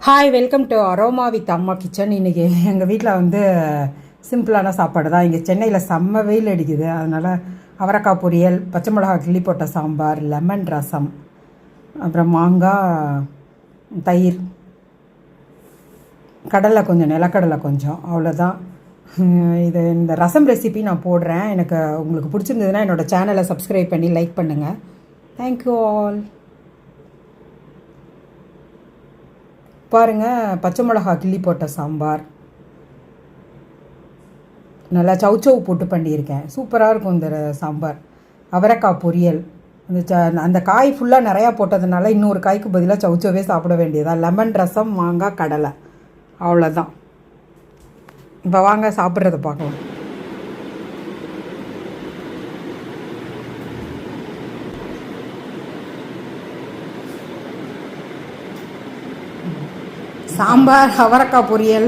Hi, welcome to aroma with அம்மா kitchen. இன்றைக்கி எங்கள் வீட்டில் வந்து சிம்பிளான சாப்பாடு தான். இங்கே சென்னையில் செம்ம வெயில் அடிக்குது. அதனால் அவரைக்காய் பொரியல், பச்சை மிளகா கிள்ளி போட்ட சாம்பார், லெமன் ரசம், அப்புறம் மாங்காய், தயிர், கடலை கொஞ்சம், நிலக்கடலை கொஞ்சம், அவ்வளோதான். இந்த ரசம் ரெசிபி நான் போடுறேன். எனக்கு உங்களுக்கு பிடிச்சிருந்ததுன்னா என்னோடய சேனலை சப்ஸ்கிரைப் பண்ணி லைக் பண்ணுங்கள். Thank you all. பாருங்கள், பச்சை மிளகா கிள்ளி போட்ட சாம்பார், நல்லா சவுச்சவு போட்டு பண்ணியிருக்கேன். சூப்பராக இருக்கும் இந்த சாம்பார். அவரைக்காய் பொரியல், அந்த காய் ஃபுல்லாக நிறையா போட்டதுனால இன்னொரு காய்க்கு பதிலாக சவுச்சவே சாப்பிட வேண்டியதா. லெமன் ரசம், மாங்காய், கடலை, அவ்வளோதான். இப்போ வாங்க சாப்பிட்றத பார்க்கலாம். சாம்பார், அவரைக்காய் பொரியல்.